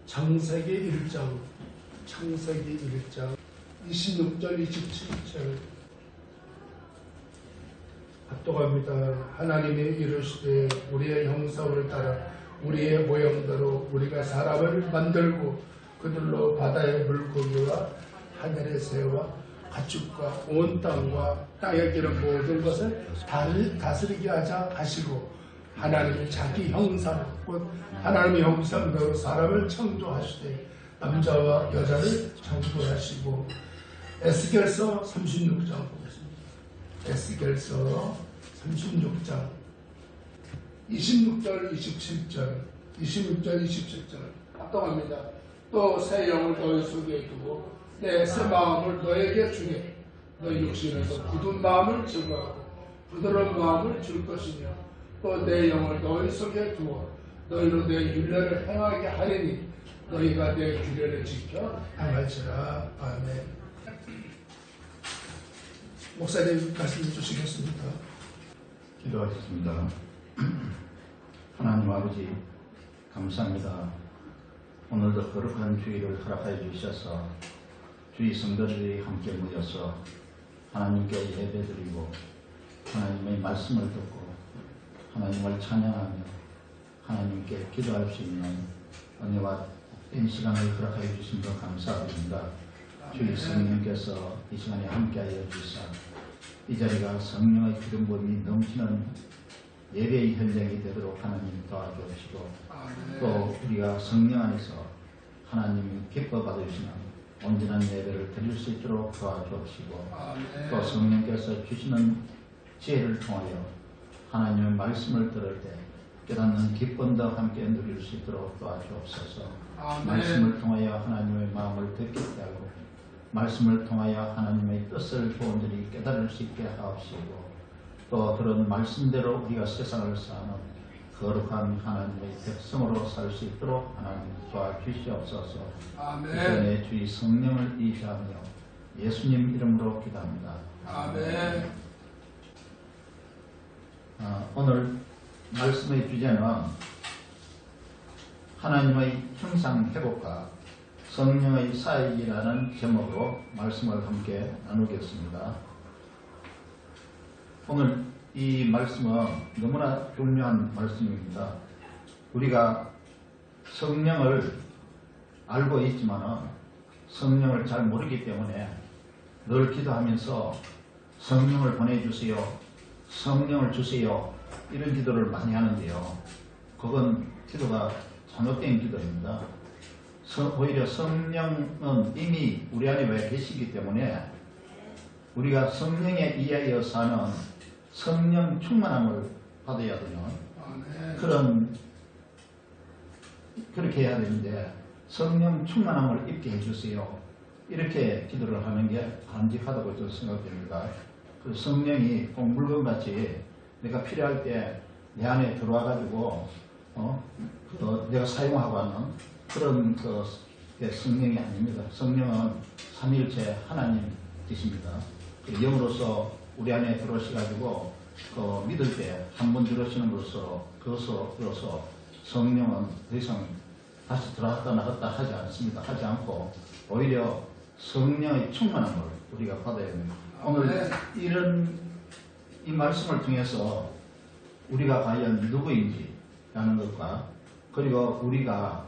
창세기 1장 26절 27절 합독합니다. 하나님이 이르시되 우리의 형상을 따라 우리의 모형대로 우리가 사람을 만들고 그들로 바다의 물고기와 하늘의 새와 가축과 온 땅과 땅에 기는 모든 것을 다스리게 하자 하시고 하나님이 자기 형상 곧 하나님의 형상대로 사람을 창조하시되 남자와 여자를 창조하시고 에스겔서 36장 보겠습니다. 에스겔서 36장 26절 27절 합동합니다. 또 새 영을 너희 속에 두고 내 새 마음을 너에게 주게 너희 육신에서 굳은 마음을 제거하고 부드러운 마음을 줄 것이며 또 내 영을 너희 속에 두어 너희로 내 율례를 행하게 하리니 너희가 내 규례를 지켜 행할지라. 아멘. 목사님 말씀 주시겠습니다. 기도하겠습니다. 하나님 아버지 감사합니다. 오늘도 거룩한 주일을 허락하여 주셔서 주의 성도들이 함께 모여서 하나님께 예배드리고 하나님의 말씀을 듣고 하나님을 찬양하며 하나님께 기도할 수 있는 은혜와 복된 시간을 허락하여 주신 것 감사드립니다. 주의 성령께서 이 시간에 함께하여 주사 이 자리가 성령의 기름 부음이 넘치는 예배의 현장이 되도록 하나님 도와주시고 또 우리가 성령 안에서 하나님 기뻐 받으시는 온전한 예배를 드릴 수 있도록 도와주시고 또 성령께서 주시는 지혜를 통하여 하나님의 말씀을 들을 때 깨닫는 기쁨도 함께 누릴 수 있도록 도와주옵소서. 말씀을 통하여 하나님의 마음을 듣게 하고 말씀을 통하여 하나님의 뜻을 온전히 깨달을 수 있게 하옵시고 또 그런 말씀대로 우리가 세상을 사는 거룩한 하나님의 백성으로 살 수 있도록 하나님 도와주시옵소서. 이전에 주의 성령을 의지하며 예수님 이름으로 기도합니다. 아멘. 오늘 말씀의 주제는 하나님의 형상 회복과 성령의 사역이라는 제목으로 말씀을 함께 나누겠습니다. 오늘 이 말씀은 너무나 중요한 말씀입니다. 우리가 성령을 알고 있지만 성령을 잘 모르기 때문에 늘 기도하면서 성령을 보내주세요, 성령을 주세요 이런 기도를 많이 하는데요. 그건 기도가 잘못된 기도입니다. 오히려 성령은 이미 우리 안에 와 계시기 때문에 우리가 성령에 의하여 사는 성령 충만함을 받아야 되는 그렇게 해야 되는데 성령 충만함을 입게 해주세요 이렇게 기도를 하는 게 바람직하다고 저는 생각됩니다. 그 성령이 꼭 물건같이 내가 필요할 때 내 안에 들어와 가지고 내가 사용하고 하는 그런 성령이 아닙니다. 성령은 삼위일체 하나님 계십니다. 영으로서 우리 안에 들어오셔가지고 믿을 때 한 번 들어오시는 것으로서 성령은 더 이상 다시 들어왔다 나갔다 하지 않습니다. 하지 않고 오히려 성령의 충만함을 우리가 받아야 됩니다. 오늘 이 말씀을 통해서 우리가 과연 누구인지 라는 것과 그리고 우리가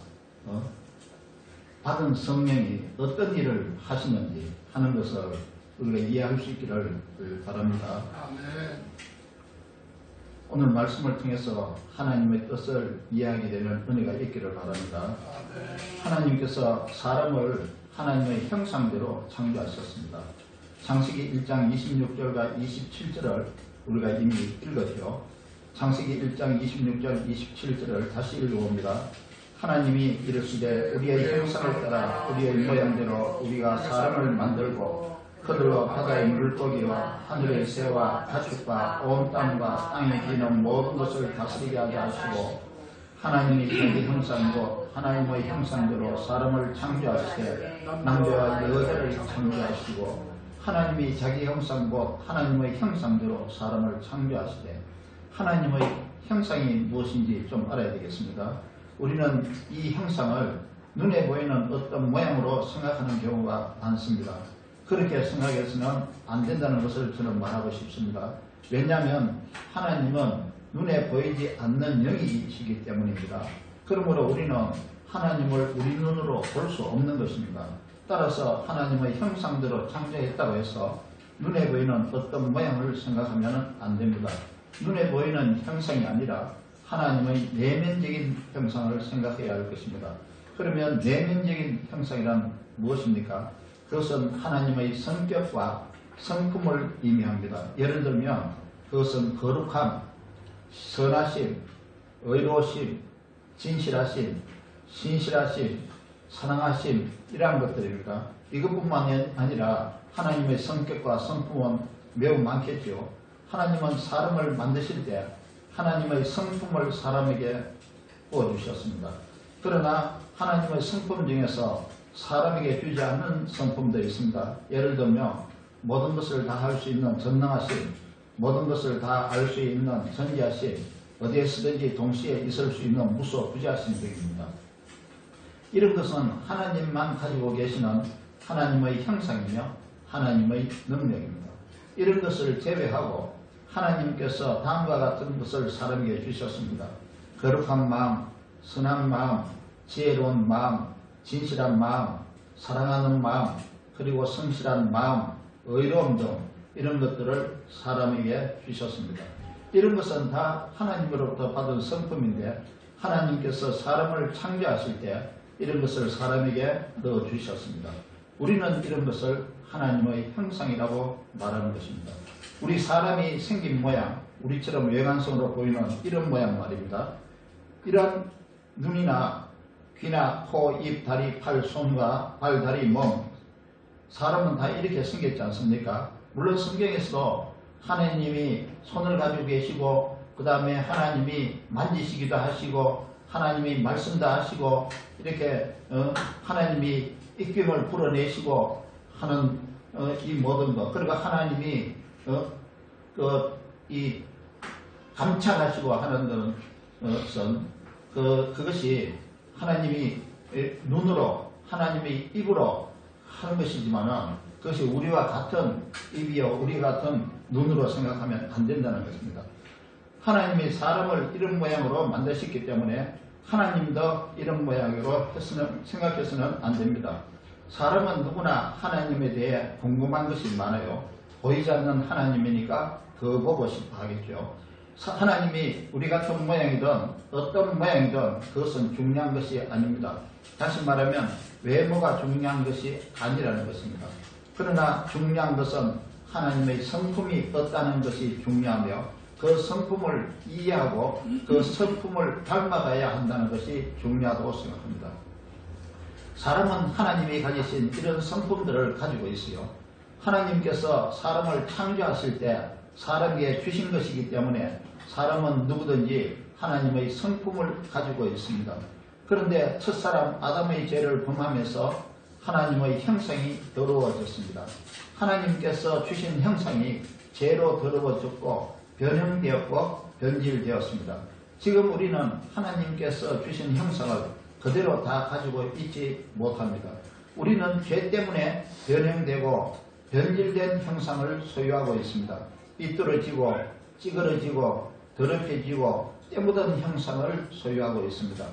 받은 성령이 어떤 일을 하시는지 하는 것을 우리가 이해할 수 있기를 바랍니다. 아멘. 오늘 말씀을 통해서 하나님의 뜻을 이해하게 되는 은혜가 있기를 바랍니다. 아멘. 하나님께서 사람을 하나님의 형상대로 창조하셨습니다. 창세기 1장 26절과 27절을 우리가 이미 읽었죠. 창세기 1장 26절 27절을 다시 읽어봅니다. 하나님이 이르시되 우리의 형상을 따라 우리의 모양대로 우리가 사람을 만들고 그들로 바다의 물고기와 하늘의 새와 가축과 온 땅과 땅에 기는 모든 것을 다스리게 하게 하시고 하나님이 자기 형상이고 하나님의 형상대로 사람을 창조하시되 남자와 여자를 창조하시고 하나님이 자기 형상이고 하나님의 형상대로 사람을 창조하시되 하나님의 형상이 무엇인지 좀 알아야 되겠습니다. 우리는 이 형상을 눈에 보이는 어떤 모양으로 생각하는 경우가 많습니다. 그렇게 생각해서는 안 된다는 것을 저는 말하고 싶습니다. 왜냐하면 하나님은 눈에 보이지 않는 영이시기 때문입니다. 그러므로 우리는 하나님을 우리 눈으로 볼 수 없는 것입니다. 따라서 하나님의 형상대로 창조했다고 해서 눈에 보이는 어떤 모양을 생각하면 안 됩니다. 눈에 보이는 형상이 아니라 하나님의 내면적인 형상을 생각해야 할 것입니다. 그러면 내면적인 형상이란 무엇입니까? 그것은 하나님의 성격과 성품을 의미합니다. 예를 들면 그것은 거룩함, 선하심, 의로우심, 진실하심, 신실하심, 사랑하심 이러한 것들입니다. 이것뿐만 아니라 하나님의 성격과 성품은 매우 많겠죠. 하나님은 사람을 만드실 때 하나님의 성품을 사람에게 부어주셨습니다. 그러나 하나님의 성품 중에서 사람에게 주지 않는 성품도 있습니다. 예를 들면 모든 것을 다 할 수 있는 전능하심, 모든 것을 다 알 수 있는 전지하심, 어디에서든지 동시에 있을 수 있는 무소부지하심 등입니다. 이런 것은 하나님만 가지고 계시는 하나님의 형상이며 하나님의 능력입니다. 이런 것을 제외하고 하나님께서 다음과 같은 것을 사람에게 주셨습니다. 거룩한 마음, 선한 마음, 지혜로운 마음, 진실한 마음, 사랑하는 마음, 그리고 성실한 마음, 의로움 등 이런 것들을 사람에게 주셨습니다. 이런 것은 다 하나님으로부터 받은 성품인데 하나님께서 사람을 창조하실 때 이런 것을 사람에게 넣어주셨습니다. 우리는 이런 것을 하나님의 형상이라고 말하는 것입니다. 우리 사람이 생긴 모양, 우리처럼 외관성으로 보이는 이런 모양 말입니다. 이런 눈이나 귀나 코, 입, 다리, 팔, 손과 발, 다리, 몸, 사람은 다 이렇게 생겼지 않습니까? 물론 성경에서도 하나님이 손을 가지고 계시고 그 다음에 하나님이 만지시기도 하시고 하나님이 말씀도 하시고 이렇게 하나님이 입김을 불어내시고 하는 이 모든 것, 그리고 하나님이 이 감찰하시고 하는 것은 그것이 하나님이 눈으로 하나님이 입으로 하는 것이지만은 그것이 우리와 같은 입이요 우리와 같은 눈으로 생각하면 안 된다는 것입니다. 하나님이 사람을 이런 모양으로 만드셨기 때문에 하나님도 이런 모양으로 생각해서는 안 됩니다. 사람은 누구나 하나님에 대해 궁금한 것이 많아요. 보이지 않는 하나님이니까 더 보고 싶어 하겠죠. 하나님이 우리 같은 모양이든 어떤 모양이든 그것은 중요한 것이 아닙니다. 다시 말하면 외모가 중요한 것이 아니라는 것입니다. 그러나 중요한 것은 하나님의 성품이 어떠한 것이 중요하며 그 성품을 이해하고 그 성품을 닮아가야 한다는 것이 중요하다고 생각합니다. 사람은 하나님이 가지신 이런 성품들을 가지고 있어요. 하나님께서 사람을 창조하실 때 사람에게 주신 것이기 때문에 사람은 누구든지 하나님의 성품을 가지고 있습니다. 그런데 첫사람 아담의 죄를 범하면서 하나님의 형상이 더러워졌습니다. 하나님께서 주신 형상이 죄로 더러워졌고 변형되었고 변질되었습니다. 지금 우리는 하나님께서 주신 형상을 그대로 다 가지고 있지 못합니다. 우리는 죄 때문에 변형되고 변질된 형상을 소유하고 있습니다. 삐뚤어지고 찌그러지고 더럽혀지고 때묻은 형상을 소유하고 있습니다.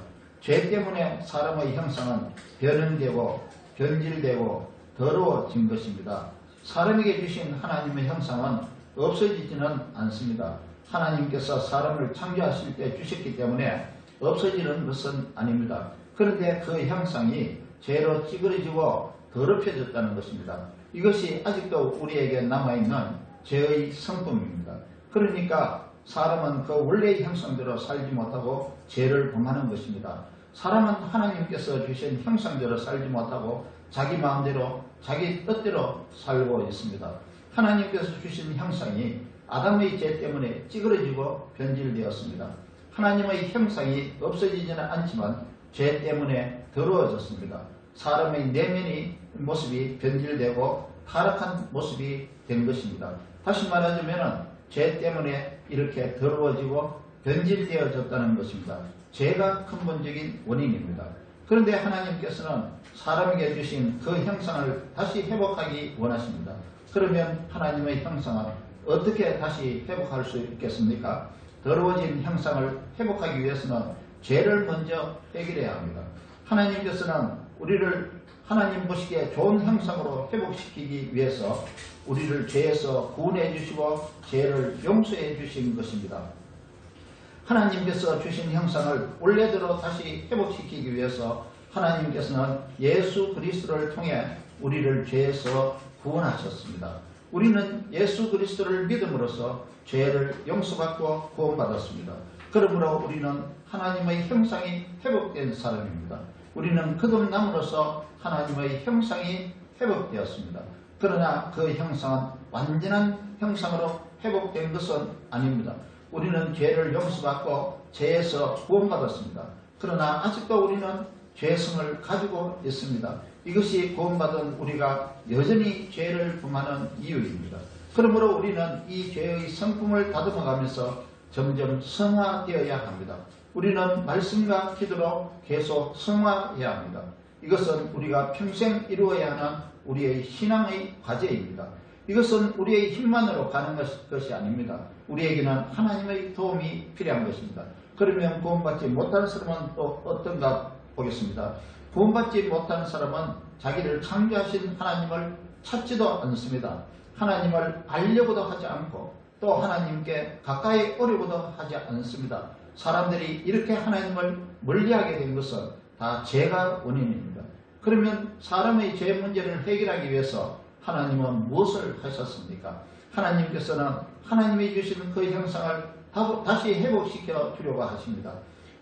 죄 때문에 사람의 형상은 변형되고 변질되고 더러워진 것입니다. 사람에게 주신 하나님의 형상은 없어지지는 않습니다. 하나님께서 사람을 창조하실 때 주셨기 때문에 없어지는 것은 아닙니다. 그런데 그 형상이 죄로 찌그러지고 더럽혀졌다는 것입니다. 이것이 아직도 우리에게 남아있는 죄의 성품입니다. 그러니까 사람은 그 원래의 형상대로 살지 못하고 죄를 범하는 것입니다. 사람은 하나님께서 주신 형상대로 살지 못하고 자기 마음대로 자기 뜻대로 살고 있습니다. 하나님께서 주신 형상이 아담의 죄 때문에 찌그러지고 변질되었습니다. 하나님의 형상이 없어지지는 않지만 죄 때문에 더러워졌습니다. 사람의 내면의 모습이 변질되고 타락한 모습이 된 것입니다. 다시 말하자면 죄 때문에 이렇게 더러워지고 변질되어졌다는 것입니다. 죄가 근본적인 원인입니다. 그런데 하나님께서는 사람에게 주신 그 형상을 다시 회복하기 원하십니다. 그러면 하나님의 형상은 어떻게 다시 회복할 수 있겠습니까? 더러워진 형상을 회복하기 위해서는 죄를 먼저 해결해야 합니다. 하나님께서는 우리를 하나님 보시기에 좋은 형상으로 회복시키기 위해서 우리를 죄에서 구원해 주시고 죄를 용서해 주신 것입니다. 하나님께서 주신 형상을 원래대로 다시 회복시키기 위해서 하나님께서는 예수 그리스도를 통해 우리를 죄에서 구원하셨습니다. 우리는 예수 그리스도를 믿음으로써 죄를 용서받고 구원받았습니다. 그러므로 우리는 하나님의 형상이 회복된 사람입니다. 우리는 거듭남으로써 하나님의 형상이 회복되었습니다. 그러나 그 형상은 완전한 형상으로 회복된 것은 아닙니다. 우리는 죄를 용서받고 죄에서 구원받았습니다. 그러나 아직도 우리는 죄성을 가지고 있습니다. 이것이 구원받은 우리가 여전히 죄를 범하는 이유입니다. 그러므로 우리는 이 죄의 성품을 다듬어가면서 점점 성화되어야 합니다. 우리는 말씀과 기도로 계속 성화해야 합니다. 이것은 우리가 평생 이루어야 하는 우리의 신앙의 과제입니다. 이것은 우리의 힘만으로 가는 것이 아닙니다. 우리에게는 하나님의 도움이 필요한 것입니다. 그러면 구원받지 못하는 사람은 또 어떤가 보겠습니다. 구원받지 못하는 사람은 자기를 창조하신 하나님을 찾지도 않습니다. 하나님을 알려고도 하지 않고 또 하나님께 가까이 오려고도 하지 않습니다. 사람들이 이렇게 하나님을 멀리하게 된 것은 다 죄가 원인입니다. 그러면 사람의 죄 문제를 해결하기 위해서 하나님은 무엇을 하셨습니까? 하나님께서는 하나님이 주시는 그 형상을 다시 회복시켜 주려고 하십니다.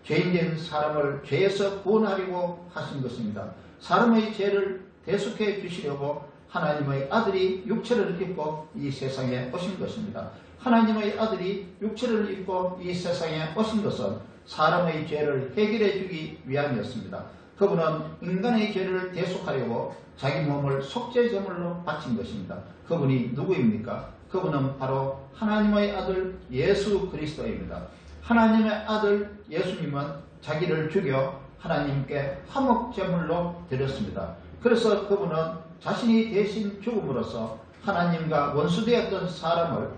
죄인된 사람을 죄에서 구원하려고 하신 것입니다. 사람의 죄를 대속해 주시려고 하나님의 아들이 육체를 입고 이 세상에 오신 것입니다. 하나님의 아들이 육체를 입고 이 세상에 오신 것은 사람의 죄를 해결해 주기 위함이었습니다. 그분은 인간의 죄를 대속하려고 자기 몸을 속죄제물로 바친 것입니다. 그분이 누구입니까? 그분은 바로 하나님의 아들 예수 그리스도입니다. 하나님의 아들 예수님은 자기를 죽여 하나님께 화목제물로 드렸습니다. 그래서 그분은 자신이 대신 죽음으로써 하나님과 원수되었던 사람을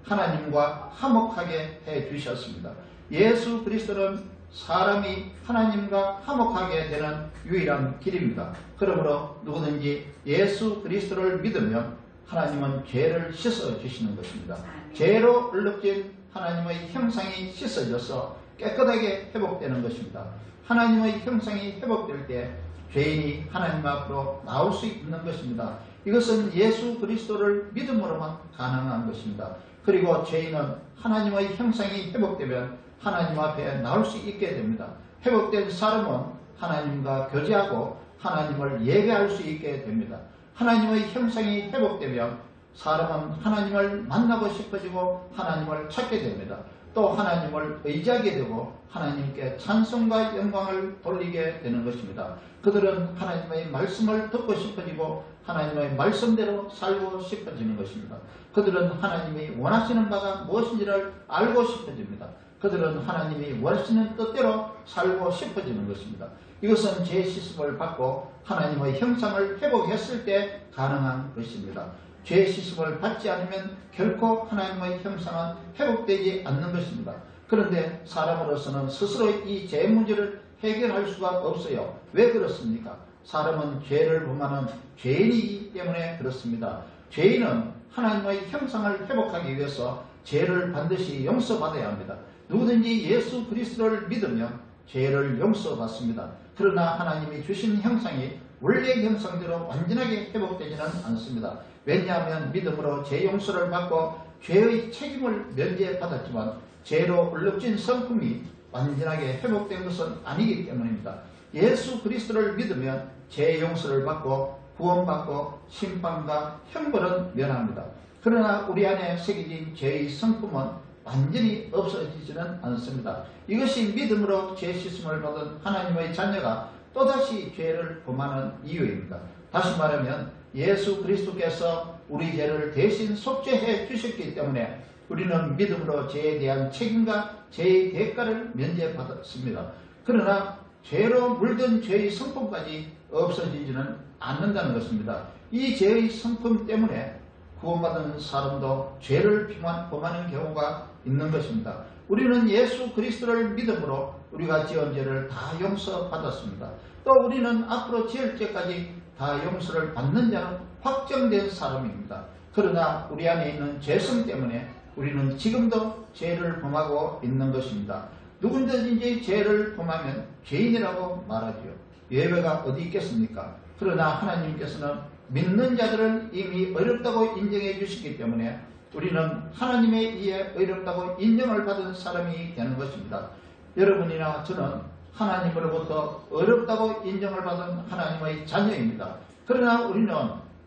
하나님과 화목하게 해 주셨습니다. 예수 그리스도는 사람이 하나님과 화목하게 되는 유일한 길입니다. 그러므로 누구든지 예수 그리스도를 믿으면 하나님은 죄를 씻어 주시는 것입니다. 죄로 얼룩진 하나님의 형상이 씻어져서 깨끗하게 회복되는 것입니다. 하나님의 형상이 회복될 때 죄인이 하나님 앞으로 나올 수 있는 것입니다. 이것은 예수 그리스도를 믿음으로만 가능한 것입니다. 그리고 죄인은 하나님의 형상이 회복되면 하나님 앞에 나올 수 있게 됩니다. 회복된 사람은 하나님과 교제하고 하나님을 예배할 수 있게 됩니다. 하나님의 형상이 회복되면 사람은 하나님을 만나고 싶어지고 하나님을 찾게 됩니다. 또 하나님을 의지하게 되고 하나님께 찬송과 영광을 돌리게 되는 것입니다. 그들은 하나님의 말씀을 듣고 싶어지고 하나님의 말씀대로 살고 싶어지는 것입니다. 그들은 하나님이 원하시는 바가 무엇인지를 알고 싶어집니다. 그들은 하나님이 원하시는 뜻대로 살고 싶어지는 것입니다. 이것은 죄 씻음을 받고 하나님의 형상을 회복했을 때 가능한 것입니다. 죄 씻음을 받지 않으면 결코 하나님의 형상은 회복되지 않는 것입니다. 그런데 사람으로서는 스스로 이 죄 문제를 해결할 수가 없어요. 왜 그렇습니까? 사람은 죄를 범하는 죄인이기 때문에 그렇습니다. 죄인은 하나님의 형상을 회복하기 위해서 죄를 반드시 용서받아야 합니다. 누구든지 예수 그리스도를 믿으면 죄를 용서받습니다. 그러나 하나님이 주신 형상이 원래의 형상대로 완전하게 회복되지는 않습니다. 왜냐하면 믿음으로 죄 용서를 받고 죄의 책임을 면제받았지만 죄로 얼룩진 성품이 완전하게 회복된 것은 아니기 때문입니다. 예수 그리스도를 믿으면 죄 용서를 받고 구원받고 심판과 형벌은 면합니다. 그러나 우리 안에 새겨진 죄의 성품은 완전히 없어지지는 않습니다. 이것이 믿음으로 죄 씻음을 받은 하나님의 자녀가 또다시 죄를 범하는 이유입니다. 다시 말하면 예수 그리스도께서 우리 죄를 대신 속죄해 주셨기 때문에 우리는 믿음으로 죄에 대한 책임과 죄의 대가를 면제받았습니다. 그러나 죄로 물든 죄의 성품까지 없어지지는 않는다는 것입니다. 이 죄의 성품 때문에 구원받은 사람도 죄를 범하는 경우가 있는 것입니다. 우리는 예수 그리스도를 믿음으로 우리가 지은 죄를 다 용서받았습니다. 또 우리는 앞으로 지을 죄까지 다 용서를 받는 자는 확정된 사람입니다. 그러나 우리 안에 있는 죄성 때문에 우리는 지금도 죄를 범하고 있는 것입니다. 누군가든지 죄를 범하면 죄인이라고 말하지요. 예외가 어디 있겠습니까? 그러나 하나님께서는 믿는 자들은 이미 어렵다고 인정해 주시기 때문에 우리는 하나님에 의해 어렵다고 인정을 받은 사람이 되는 것입니다. 여러분이나 저는 하나님으로부터 어렵다고 인정을 받은 하나님의 자녀입니다. 그러나 우리는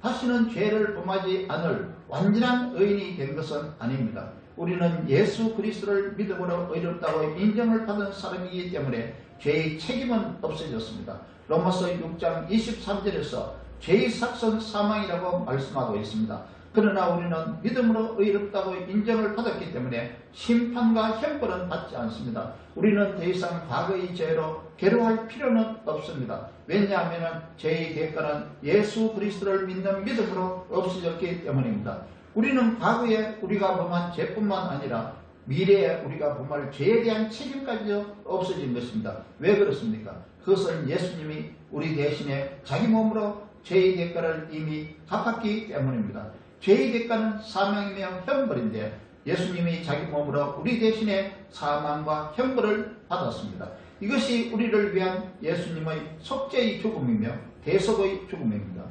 다시는 죄를 범하지 않을 완전한 의인이 된 것은 아닙니다. 우리는 예수 그리스도를 믿음으로 어렵다고 인정을 받은 사람이기 때문에 죄의 책임은 없어졌습니다. 로마서 6장 23절에서 죄의 삭선 사망이라고 말씀하고 있습니다. 그러나 우리는 믿음으로 의롭다고 인정을 받았기 때문에 심판과 형벌은 받지 않습니다. 우리는 더 이상 과거의 죄로 괴로워할 필요는 없습니다. 왜냐하면 죄의 대가는 예수 그리스도를 믿는 믿음으로 없어졌기 때문입니다. 우리는 과거에 우리가 범한 죄뿐만 아니라 미래에 우리가 범할 죄에 대한 책임까지도 없어진 것입니다. 왜 그렇습니까? 그것은 예수님이 우리 대신에 자기 몸으로 죄의 대가를 이미 갚았기 때문입니다. 죄의 대가는 사망이며 형벌인데 예수님이 자기 몸으로 우리 대신에 사망과 형벌을 받았습니다. 이것이 우리를 위한 예수님의 속죄의 죽음이며 대속의 죽음입니다.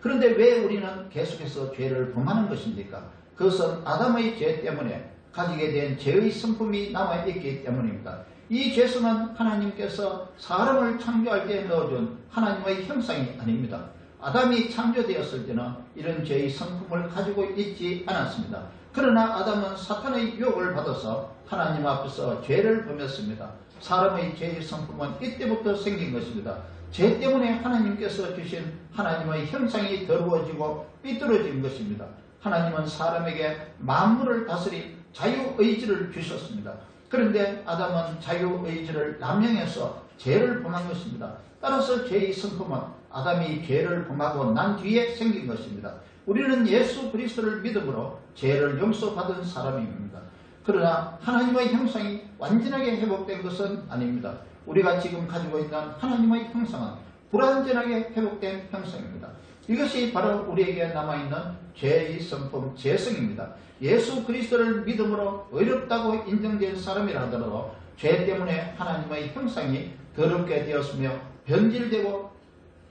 그런데 왜 우리는 계속해서 죄를 범하는 것입니까? 그것은 아담의 죄 때문에 가지게 된 죄의 성품이 남아있기 때문입니다. 이 죄성은 하나님께서 사람을 창조할 때 넣어준 하나님의 형상이 아닙니다. 아담이 창조되었을 때는 이런 죄의 성품을 가지고 있지 않았습니다. 그러나 아담은 사탄의 유혹을 받아서 하나님 앞에서 죄를 범했습니다. 사람의 죄의 성품은 이때부터 생긴 것입니다. 죄 때문에 하나님께서 주신 하나님의 형상이 더러워지고 삐뚤어진 것입니다. 하나님은 사람에게 만물을 다스릴 자유의지를 주셨습니다. 그런데 아담은 자유의지를 남용해서 죄를 범한 것입니다. 따라서 죄의 성품은 아담이 죄를 범하고 난 뒤에 생긴 것입니다. 우리는 예수 그리스도를 믿음으로 죄를 용서받은 사람입니다. 그러나 하나님의 형상이 완전하게 회복된 것은 아닙니다. 우리가 지금 가지고 있는 하나님의 형상은 불완전하게 회복된 형상입니다. 이것이 바로 우리에게 남아있는 죄의 성품, 죄성입니다. 예수 그리스도를 믿음으로 어렵다고 인정된 사람이라 하더라도 죄 때문에 하나님의 형상이 더럽게 되었으며 변질되고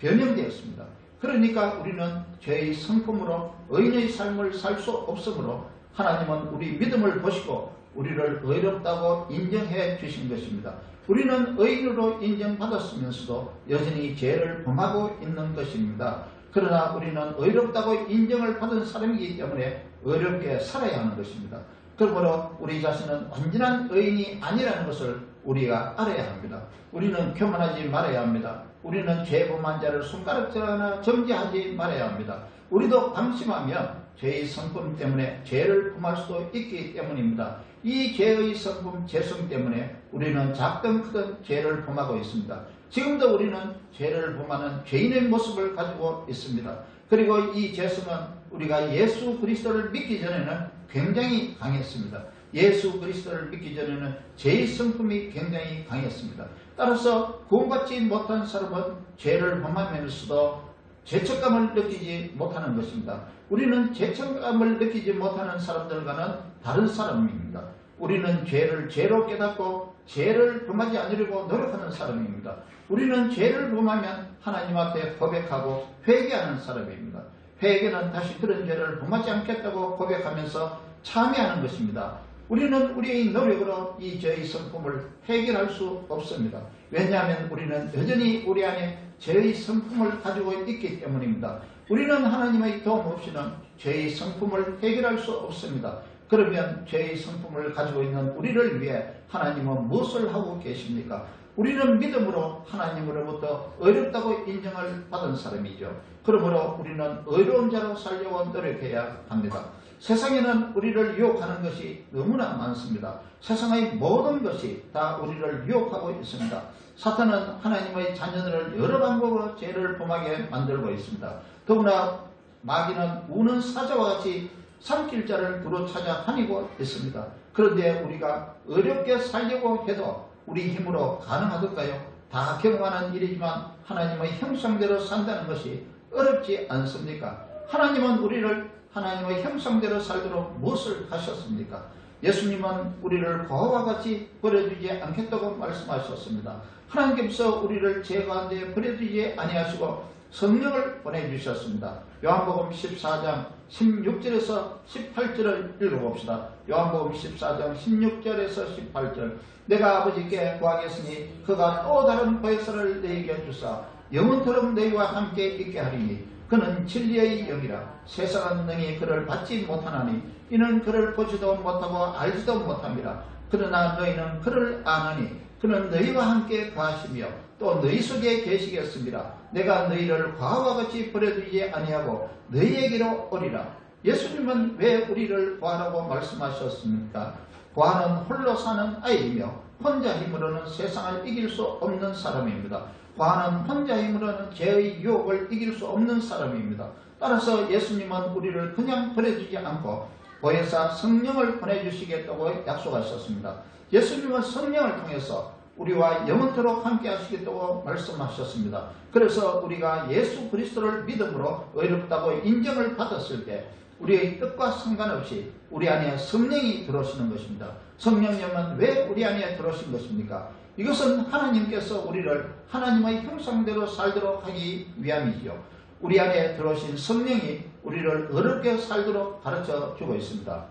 변형되었습니다. 그러니까 우리는 죄의 성품으로 의인의 삶을 살 수 없으므로 하나님은 우리 믿음을 보시고 우리를 의롭다고 인정해 주신 것입니다. 우리는 의인으로 인정받았으면서도 여전히 죄를 범하고 있는 것입니다. 그러나 우리는 의롭다고 인정을 받은 사람이기 때문에 의롭게 살아야 하는 것입니다. 그러므로 우리 자신은 완전한 의인이 아니라는 것을 우리가 알아야 합니다. 우리는 교만하지 말아야 합니다. 우리는 죄 범한 자를 손가락질하나 정죄하지 말아야 합니다. 우리도 방심하면 죄의 성품 때문에 죄를 범할 수도 있기 때문입니다. 이 죄의 성품, 죄성 때문에 우리는 작든 크든 죄를 범하고 있습니다. 지금도 우리는 죄를 범하는 죄인의 모습을 가지고 있습니다. 그리고 이 죄성은 우리가 예수 그리스도를 믿기 전에는 굉장히 강했습니다. 예수 그리스도를 믿기 전에는 죄의 성품이 굉장히 강했습니다. 따라서 구원받지 못한 사람은 죄를 범하면서도 죄책감을 느끼지 못하는 것입니다. 우리는 죄책감을 느끼지 못하는 사람들과는 다른 사람입니다. 우리는 죄를 죄로 깨닫고 죄를 범하지 않으려고 노력하는 사람입니다. 우리는 죄를 범하면 하나님 앞에 고백하고 회개하는 사람입니다. 회개는 다시 그런 죄를 범하지 않겠다고 고백하면서 참여하는 것입니다. 우리는 우리의 노력으로 이 죄의 성품을 해결할 수 없습니다. 왜냐하면 우리는 여전히 우리 안에 죄의 성품을 가지고 있기 때문입니다. 우리는 하나님의 도움 없이는 죄의 성품을 해결할 수 없습니다. 그러면 죄의 성품을 가지고 있는 우리를 위해 하나님은 무엇을 하고 계십니까? 우리는 믿음으로 하나님으로부터 어렵다고 인정을 받은 사람이죠. 그러므로 우리는 의로운 자로 살려고 노력해야 합니다. 세상에는 우리를 유혹하는 것이 너무나 많습니다. 세상의 모든 것이 다 우리를 유혹하고 있습니다. 사탄은 하나님의 자녀들을 여러 방법으로 죄를 범하게 만들고 있습니다. 더구나 마귀는 우는 사자와 같이 삼킬 자를 두루 찾아 다니고 있습니다. 그런데 우리가 어렵게 살려고 해도 우리 힘으로 가능하던가요? 다 경험하는 일이지만 하나님의 형상대로 산다는 것이 어렵지 않습니까? 하나님은 우리를 하나님의 형상대로 살도록 무엇을 하셨습니까? 예수님은 우리를 고아와 같이 버려두지 않겠다고 말씀하셨습니다. 하나님께서 우리를 죄 가운데 버려두지 아니하시고 성령을 보내주셨습니다. 요한복음 14장 16절에서 18절을 읽어봅시다. 요한복음 14장 16절에서 18절. 내가 아버지께 구하겠으니 그가 또 다른 보혜사를 너희에게 주사 영원토록 너희와 함께 있게 하리니 그는 진리의 영이라. 세상은 능히 그를 받지 못하나니 이는 그를 보지도 못하고 알지도 못함이라. 그러나 너희는 그를 아나니 그는 너희와 함께 거하시며 또 너희 속에 계시겠습니다. 내가 너희를 과와 같이 버려두지 아니하고 너희에게로 오리라. 예수님은 왜 우리를 구하라고 말씀하셨습니까? 구하는 홀로 사는 아이이며 혼자 힘으로는 세상을 이길 수 없는 사람입니다. 구하는 혼자 힘으로는 죄의 유혹을 이길 수 없는 사람입니다. 따라서 예수님은 우리를 그냥 버려두지 않고 보혜사 성령을 보내주시겠다고 약속하셨습니다. 예수님은 성령을 통해서 우리와 영원토록 함께 하시겠다고 말씀하셨습니다. 그래서 우리가 예수 그리스도를 믿음으로 의롭다고 인정을 받았을 때 우리의 뜻과 상관없이 우리 안에 성령이 들어오시는 것입니다. 성령님은 왜 우리 안에 들어오신 것입니까? 이것은 하나님께서 우리를 하나님의 형상대로 살도록 하기 위함이지요. 우리 안에 들어오신 성령이 우리를 어렵게 살도록 가르쳐 주고 있습니다.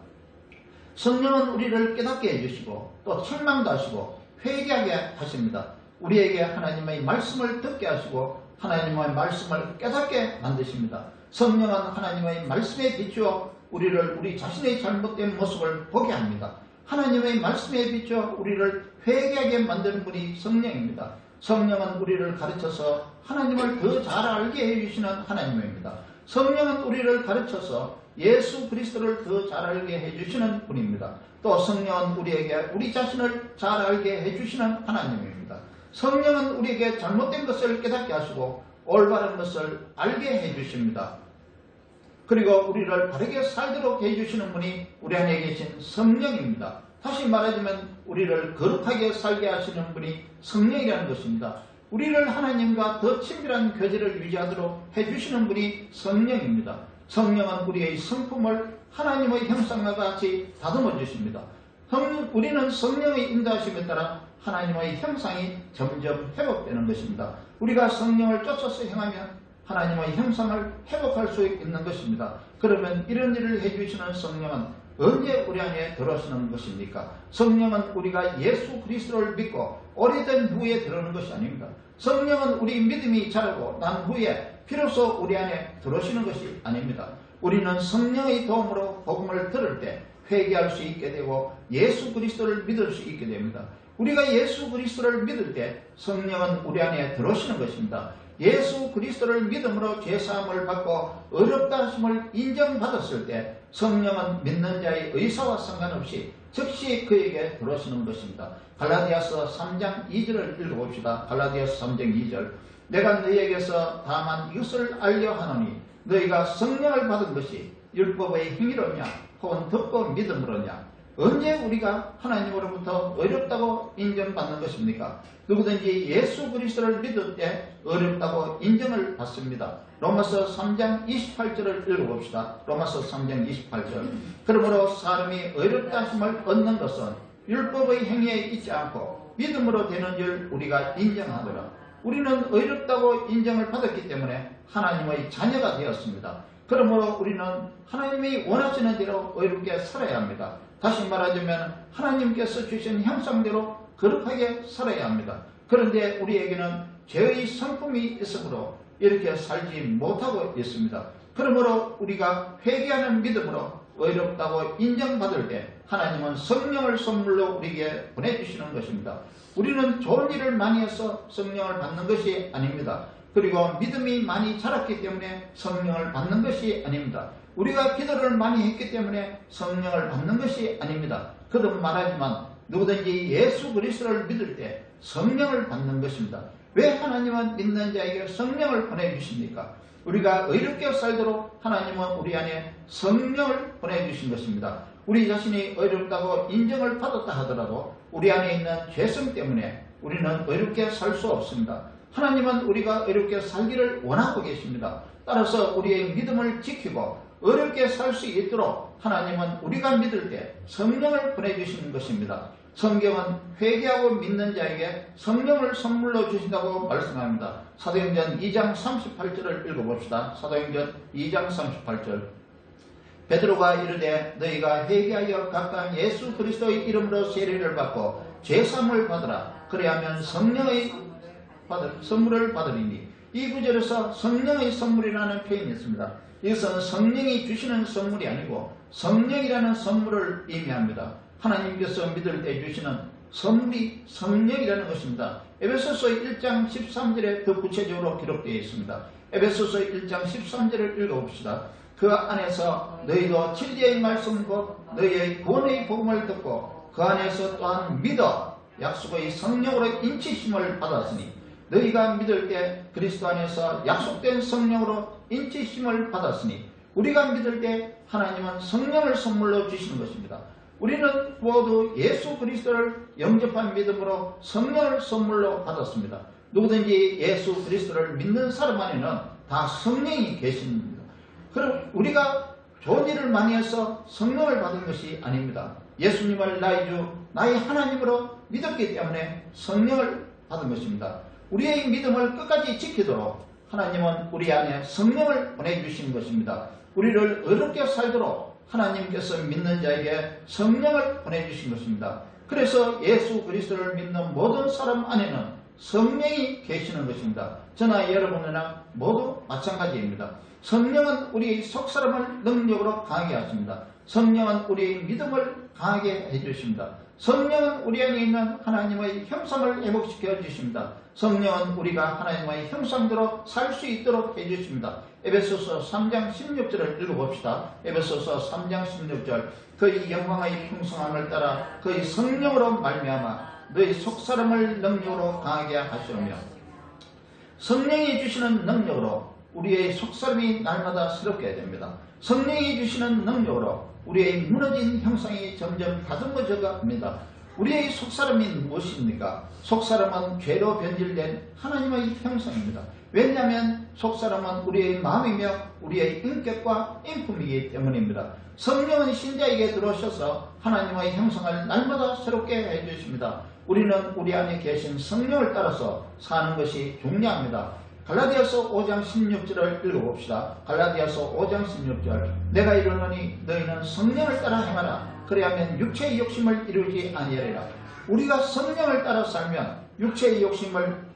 성령은 우리를 깨닫게 해주시고 또 책망도 하시고 회개하게 하십니다. 우리에게 하나님의 말씀을 듣게 하시고 하나님의 말씀을 깨닫게 만드십니다. 성령은 하나님의 말씀에 비추어 우리를 우리 자신의 잘못된 모습을 보게 합니다. 하나님의 말씀에 비추어 우리를 회개하게 만드는 분이 성령입니다. 성령은 우리를 가르쳐서 하나님을 더 잘 알게 해주시는 하나님입니다. 성령은 우리를 가르쳐서 예수 그리스도를 더 잘 알게 해주시는 분입니다. 또 성령은 우리에게 우리 자신을 잘 알게 해주시는 하나님입니다. 성령은 우리에게 잘못된 것을 깨닫게 하시고 올바른 것을 알게 해주십니다. 그리고 우리를 바르게 살도록 해주시는 분이 우리 안에 계신 성령입니다. 다시 말하자면 우리를 거룩하게 살게 하시는 분이 성령이라는 것입니다. 우리를 하나님과 더 친밀한 교제를 유지하도록 해주시는 분이 성령입니다. 성령은 우리의 성품을 하나님의 형상과 같이 다듬어 주십니다. 우리는 성령의 인도하심에 따라 하나님의 형상이 점점 회복되는 것입니다. 우리가 성령을 쫓아서 행하면 하나님의 형상을 회복할 수 있는 것입니다. 그러면 이런 일을 해주시는 성령은 언제 우리 안에 들어오시는 것입니까? 성령은 우리가 예수 그리스도를 믿고 오래된 후에 들어오는 것이 아닙니다. 성령은 우리 믿음이 자라고 난 후에 비로소 우리 안에 들어오시는 것이 아닙니다. 우리는 성령의 도움으로 복음을 들을 때 회개할 수 있게 되고 예수 그리스도를 믿을 수 있게 됩니다. 우리가 예수 그리스도를 믿을 때 성령은 우리 안에 들어오시는 것입니다. 예수 그리스도를 믿음으로 죄사함을 받고 어렵다 하심을 인정받았을 때 성령은 믿는 자의 의사와 상관없이 즉시 그에게 들어오시는 것입니다. 갈라디아서 3장 2절을 읽어봅시다. 갈라디아서 3장 2절. 내가 너희에게서 다만 이것을 알려 하노니 너희가 성령을 받은 것이 율법의 행위로냐 혹은 듣고 믿음으로냐. 언제 우리가 하나님으로부터 어렵다고 인정받는 것입니까? 누구든지 예수 그리스도를 믿을 때 어렵다고 인정을 받습니다. 로마서 3장 28절을 읽어봅시다. 로마서 3장 28절. 그러므로 사람이 어렵다 하심을 얻는 것은 율법의 행위에 있지 않고 믿음으로 되는 줄 우리가 인정하더라. 우리는 어렵다고 인정을 받았기 때문에 하나님의 자녀가 되었습니다. 그러므로 우리는 하나님이 원하시는 대로 어렵게 살아야 합니다. 다시 말하자면 하나님께서 주신 형상대로 거룩하게 살아야 합니다. 그런데 우리에게는 죄의 성품이 있으므로 이렇게 살지 못하고 있습니다. 그러므로 우리가 회개하는 믿음으로 어렵다고 인정받을 때 하나님은 성령을 선물로 우리에게 보내주시는 것입니다. 우리는 좋은 일을 많이 해서 성령을 받는 것이 아닙니다. 그리고 믿음이 많이 자랐기 때문에 성령을 받는 것이 아닙니다. 우리가 기도를 많이 했기 때문에 성령을 받는 것이 아닙니다. 거듭 말하지만 누구든지 예수 그리스도를 믿을 때 성령을 받는 것입니다. 왜 하나님은 믿는 자에게 성령을 보내주십니까? 우리가 의롭게 살도록 하나님은 우리 안에 성령을 보내주신 것입니다. 우리 자신이 의롭다고 인정을 받았다 하더라도 우리 안에 있는 죄성 때문에 우리는 의롭게 살 수 없습니다. 하나님은 우리가 의롭게 살기를 원하고 계십니다. 따라서 우리의 믿음을 지키고 의롭게 살 수 있도록 하나님은 우리가 믿을 때 성령을 보내주시는 것입니다. 성경은 회개하고 믿는 자에게 성령을 선물로 주신다고 말씀합니다. 사도행전 2장 38절을 읽어봅시다. 사도행전 2장 38절. 베드로가 이르되 너희가 회개하여 각각 예수 그리스도의 이름으로 세례를 받고 죄사함을 받으라. 그래야면 성령의 선물을 받으리니. 이 구절에서 성령의 선물이라는 표현이 있습니다. 이것은 성령이 주시는 선물이 아니고 성령이라는 선물을 의미합니다. 하나님께서 믿을 때 주시는 선물이 성령이라는 것입니다. 에베소서 1장 13절에 더 구체적으로 기록되어 있습니다. 에베소서 1장 13절을 읽어봅시다. 그 안에서 너희도 진리의 말씀 곧 너희의 구원의 복음을 듣고 그 안에서 또한 믿어 약속의 성령으로 인치심을 받았으니 너희가 믿을 때 그리스도 안에서 약속된 성령으로 인치심을 받았으니 우리가 믿을 때 하나님은 성령을 선물로 주시는 것입니다. 우리는 모두 예수 그리스도를 영접한 믿음으로 성령을 선물로 받았습니다. 누구든지 예수 그리스도를 믿는 사람 안에는 다 성령이 계십니다. 그럼 우리가 좋은 일을 많이 해서 성령을 받은 것이 아닙니다. 예수님을 나의 주, 나의 하나님으로 믿었기 때문에 성령을 받은 것입니다. 우리의 믿음을 끝까지 지키도록 하나님은 우리 안에 성령을 보내주신 것입니다. 우리를 의롭게 살도록 하나님께서 믿는 자에게 성령을 보내주신 것입니다. 그래서 예수 그리스도를 믿는 모든 사람 안에는 성령이 계시는 것입니다. 저나 여러분이나 모두 마찬가지입니다. 성령은 우리의 속사람을 능력으로 강하게 하십니다. 성령은 우리의 믿음을 강하게 해주십니다. 성령은 우리 안에 있는 하나님의 형상을 회복시켜 주십니다. 성령은 우리가 하나님의 형상대로 살 수 있도록 해주십니다. 에베소서 3장 16절을 읽어봅시다. 에베소서 3장 16절. 그의 영광의 풍성함을 따라 그의 성령으로 말미암아 너희 속사람을 능력으로 강하게 하시오며. 성령이 주시는 능력으로 우리의 속사람이 날마다 새롭게 됩니다. 성령이 주시는 능력으로 우리의 무너진 형상이 점점 다듬어져 갑니다. 우리의 속사람이 무엇입니까? 속사람은 죄로 변질된 하나님의 형상입니다. 왜냐하면 속사람은 우리의 마음이며 우리의 인격과 인품이기 때문입니다. 성령은 신자에게 들어오셔서 하나님의 형상을 날마다 새롭게 해주십니다. 우리는 우리 안에 계신 성령을 따라서 사는 것이 중요합니다. 갈라디아서 5장 16절을 읽어봅시다. 갈라디아서 5장 16절. 내가 이르노니 너희는 성령을 따라 행하라. 그래야면 육체의 욕심을 이루지 아니하리라. 우리가 성령을 따라 살면 육체의 욕심을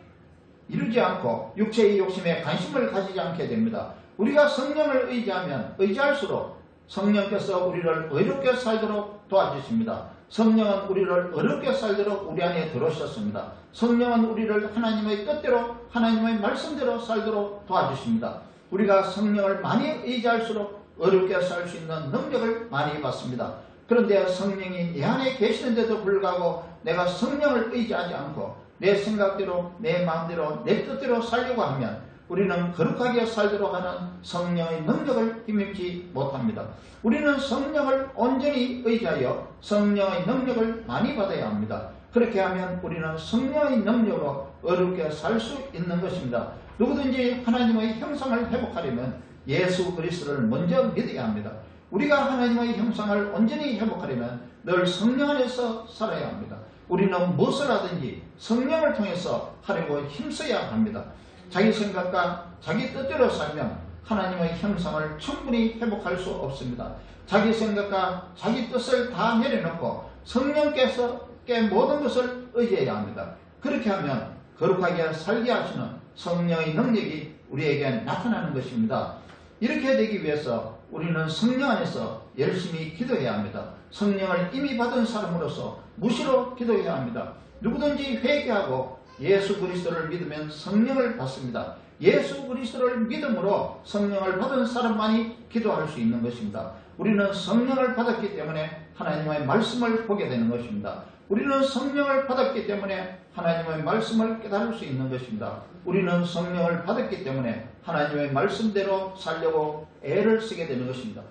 이루지 않고 육체의 욕심에 관심을 가지지 않게 됩니다. 우리가 성령을 의지하면 의지할수록 성령께서 우리를 의롭게 살도록 도와주십니다. 성령은 우리를 어렵게 살도록 우리 안에 들어오셨습니다. 성령은 우리를 하나님의 뜻대로 하나님의 말씀대로 살도록 도와주십니다. 우리가 성령을 많이 의지할수록 어렵게 살 수 있는 능력을 많이 받습니다. 그런데 성령이 내 안에 계시는데도 불구하고 내가 성령을 의지하지 않고 내 생각대로 내 마음대로 내 뜻대로 살려고 하면 우리는 거룩하게 살도록 하는 성령의 능력을 힘입지 못합니다. 우리는 성령을 온전히 의지하여 성령의 능력을 많이 받아야 합니다. 그렇게 하면 우리는 성령의 능력으로 어렵게 살 수 있는 것입니다. 누구든지 하나님의 형상을 회복하려면 예수 그리스도를 먼저 믿어야 합니다. 우리가 하나님의 형상을 온전히 회복하려면 늘 성령 안에서 살아야 합니다. 우리는 무엇을 하든지 성령을 통해서 하려고 힘써야 합니다. 자기 생각과 자기 뜻대로 살면 하나님의 형상을 충분히 회복할 수 없습니다. 자기 생각과 자기 뜻을 다 내려놓고 성령께서께 모든 것을 의지해야 합니다. 그렇게 하면 거룩하게 살게 하시는 성령의 능력이 우리에게 나타나는 것입니다. 이렇게 되기 위해서 우리는 성령 안에서 열심히 기도해야 합니다. 성령을 이미 받은 사람으로서 무시로 기도해야 합니다. 누구든지 회개하고 예수 그리스도를 믿으면 성령을 받습니다. 예수 그리스도를 믿음으로 성령을 받은 사람만이 기도할 수 있는 것입니다. 우리는 성령을 받았기 때문에 하나님의 말씀을 보게 되는 것입니다. 우리는 성령을 받았기 때문에 하나님의 말씀을 깨달을 수 있는 것입니다. 우리는 성령을 받았기 때문에 하나님의 말씀대로 살려고 애를 쓰게 되는 것입니다.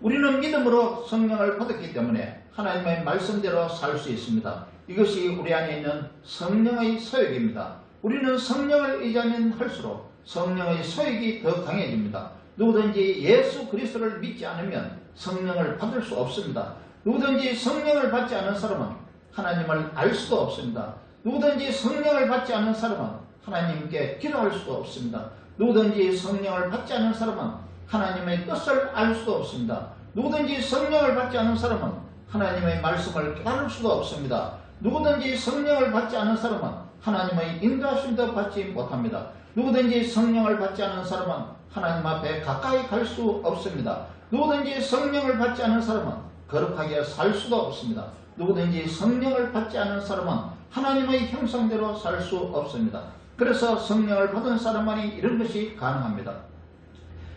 우리는 믿음으로 성령을 받았기 때문에 하나님의 말씀대로 살 수 있습니다. 이것이 우리 안에 있는 성령의 소욕입니다. 우리는 성령을 의지하면 할수록 성령의 소욕이 더 강해집니다. 누구든지 예수 그리스도를 믿지 않으면 성령을 받을 수 없습니다. 누구든지 성령을 받지 않은 사람은 하나님을 알 수도 없습니다. 누구든지 성령을 받지 않은 사람은 하나님께 기도할 수도 없습니다. 누구든지 성령을 받지 않은 사람은 하나님의 뜻을 알 수도 없습니다. 누구든지 성령을 받지 않은 사람은 하나님의 말씀을 깨달을 수도 없습니다. 누구든지 성령을 받지 않은 사람은 하나님의 인도하심도 받지 못합니다. 누구든지 성령을 받지 않은 사람은 하나님 앞에 가까이 갈 수 없습니다. 누구든지 성령을 받지 않은 사람은 거룩하게 살 수도 없습니다. 누구든지 성령을 받지 않은 사람은 하나님의 형상대로 살 수 없습니다. 그래서 성령을 받은 사람만이 이런 것이 가능합니다.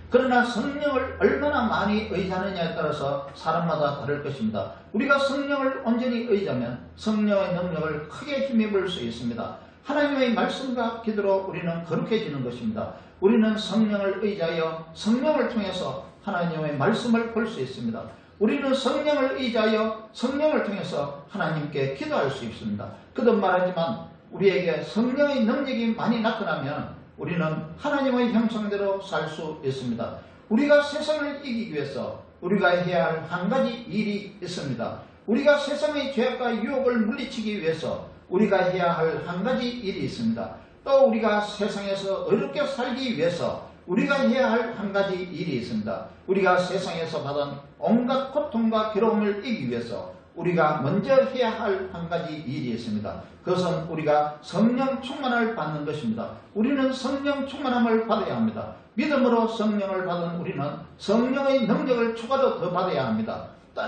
그러나 성령을 얼마나 많이 의지하느냐에 따라서 사람마다 다를 것입니다. 우리가 성령을 온전히 의지하면 성령의 능력을 크게 힘입을 수 있습니다. 하나님의 말씀과 기도로 우리는 거룩해지는 것입니다. 우리는 성령을 의지하여 성령을 통해서 하나님의 말씀을 볼 수 있습니다. 우리는 성령을 의지하여 성령을 통해서 하나님께 기도할 수 있습니다. 거듭 말하지만 우리에게 성령의 능력이 많이 나타나면 우리는 하나님의 형상대로 살 수 있습니다. 우리가 세상을 이기기 위해서 우리가 해야 할 한 가지 일이 있습니다. 우리가 세상의 죄악과 유혹을 물리치기 위해서 우리가 해야 할 한 가지 일이 있습니다. 또 우리가 세상에서 어렵게 살기 위해서 우리가 해야 할 한 가지 일이 있습니다. 우리가 세상에서 받은 온갖 고통과 괴로움을 이기기 위해서 우리가 먼저 해야 할 한 가지 일이 있습니다. 그것은 우리가 성령 충만을 받는 것입니다. 우리는 성령 충만함을 받아야 합니다. 믿음으로 성령을 받은 우리는 성령의 능력을 추가로 더 받아야 합니다.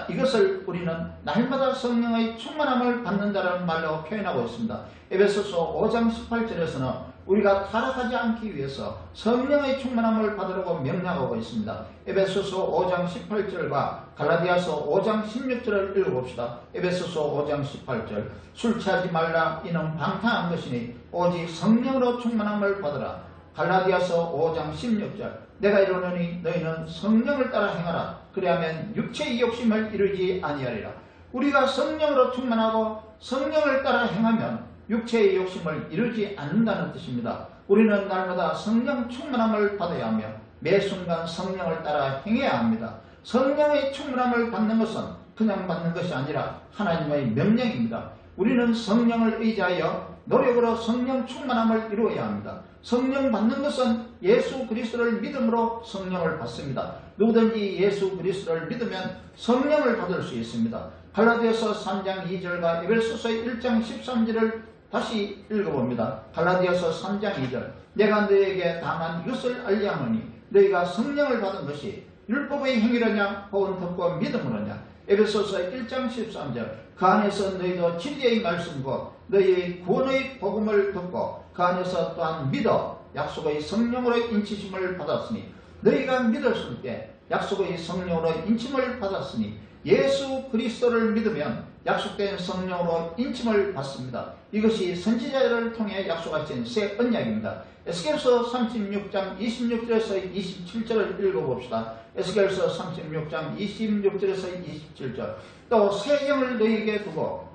이것을 우리는 날마다 성령의 충만함을 받는다는 말로 표현하고 있습니다. 에베소서 5장 18절에서는 우리가 타락하지 않기 위해서 성령의 충만함을 받으라고 명령하고 있습니다. 에베소서 5장 18절과 갈라디아서 5장 16절을 읽어봅시다. 에베소서 5장 18절 술 취하지 말라 이는 방탕한 것이니 오직 성령으로 충만함을 받으라. 갈라디아서 5장 16절 내가 이르노니 너희는 성령을 따라 행하라. 그리하면 육체의 욕심을 이루지 아니하리라. 우리가 성령으로 충만하고 성령을 따라 행하면 육체의 욕심을 이루지 않는다는 뜻입니다. 우리는 날마다 성령 충만함을 받아야 하며 매 순간 성령을 따라 행해야 합니다. 성령의 충만함을 받는 것은 그냥 받는 것이 아니라 하나님의 명령입니다. 우리는 성령을 의지하여 노력으로 성령 충만함을 이루어야 합니다. 성령 받는 것은 예수 그리스도를 믿음으로 성령을 받습니다. 누구든지 예수 그리스도를 믿으면 성령을 받을 수 있습니다. 갈라디아서 3장 2절과 에베소서 1장 13절을 다시 읽어봅니다. 갈라디아서 3장 2절 내가 너희에게 다만 이것을 알려하노니 너희가 성령을 받은 것이 율법의 행위로냐 혹은 듣고 믿음으로냐. 에베소서 1장 13절 그 안에서 너희도 진리의 말씀과 너희의 구원의 복음을 듣고 그 안에서 또한 믿어 약속의 성령으로 인치심을 받았으니 너희가 믿었을 때 약속의 성령으로 인침을 받았으니 예수 그리스도를 믿으면 약속된 성령으로 인침을 받습니다. 이것이 선지자를 통해 약속하신 새 언약입니다. 에스겔서 36장 26절에서 27절을 읽어봅시다. 에스겔서 36장 26절에서 27절 또 새 영을 너희에게 두고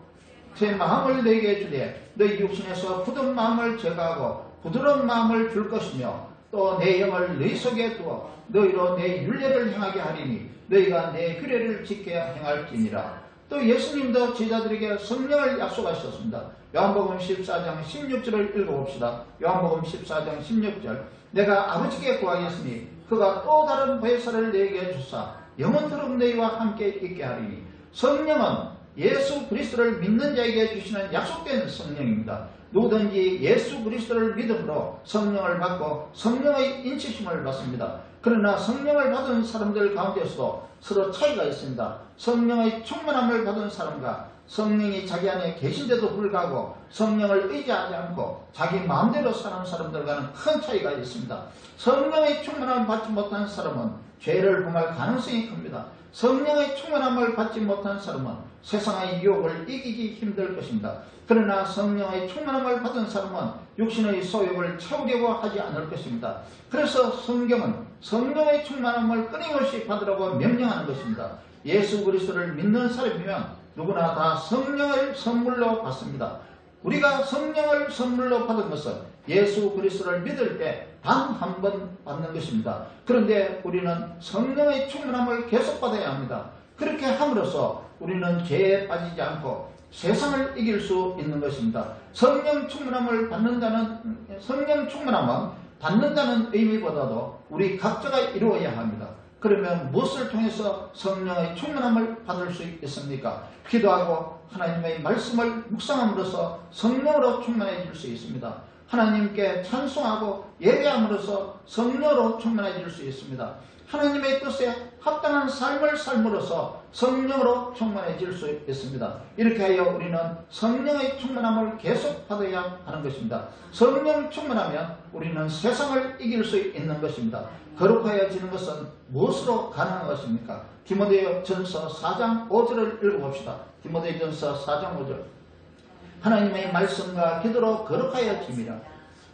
새 마음을 너희에게 주되 너희 육신에서 굳은 마음을 제거하고 부드러운 마음을 줄 것이며 또 내 영을 너희 속에 두어 너희로 내 율례를 행하게 하리니 너희가 내 규례를 지켜야 행할지니라. 또 예수님도 제자들에게 성령을 약속하셨습니다. 요한복음 14장 16절을 읽어봅시다. 요한복음 14장 16절 내가 아버지께 구하겠으니 그가 또 다른 보혜사를 너희에게 주사 영원토록 너희와 함께 있게 하리니. 성령은 예수 그리스도를 믿는 자에게 주시는 약속된 성령입니다. 누구든지 예수 그리스도를 믿음으로 성령을 받고 성령의 인치심을 받습니다. 그러나 성령을 받은 사람들 가운데서도 서로 차이가 있습니다. 성령의 충만함을 받은 사람과 성령이 자기 안에 계신데도 불구하고 성령을 의지하지 않고 자기 마음대로 사는 사람들과는 큰 차이가 있습니다. 성령의 충만함을 받지 못한 사람은 죄를 범할 가능성이 큽니다. 성령의 충만함을 받지 못한 사람은 세상의 유혹을 이기기 힘들 것입니다. 그러나 성령의 충만함을 받은 사람은 육신의 소욕을 채우려고 하지 않을 것입니다. 그래서 성경은 성령의 충만함을 끊임없이 받으라고 명령하는 것입니다. 예수 그리스도를 믿는 사람이면 누구나 다 성령을 선물로 받습니다. 우리가 성령을 선물로 받은 것은 예수 그리스도를 믿을 때 단 한 번 받는 것입니다. 그런데 우리는 성령의 충만함을 계속 받아야 합니다. 그렇게 함으로써 우리는 죄에 빠지지 않고 세상을 이길 수 있는 것입니다. 성령 충만함은 받는다는 의미보다도 우리 각자가 이루어야 합니다. 그러면 무엇을 통해서 성령의 충만함을 받을 수 있습니까? 기도하고 하나님의 말씀을 묵상함으로써 성령으로 충만해질 수 있습니다. 하나님께 찬송하고 예배함으로써 성령으로 충만해질 수 있습니다. 하나님의 뜻에 합당한 삶을 삶으로써 성령으로 충만해질 수 있습니다. 이렇게 하여 우리는 성령의 충만함을 계속 받아야 하는 것입니다. 성령 충만하면 우리는 세상을 이길 수 있는 것입니다. 거룩하여지는 것은 무엇으로 가능한 것입니까? 디모데전서 4장 5절을 읽어봅시다. 디모데전서 4장 5절. 하나님의 말씀과 기도로 거룩하여짐이라.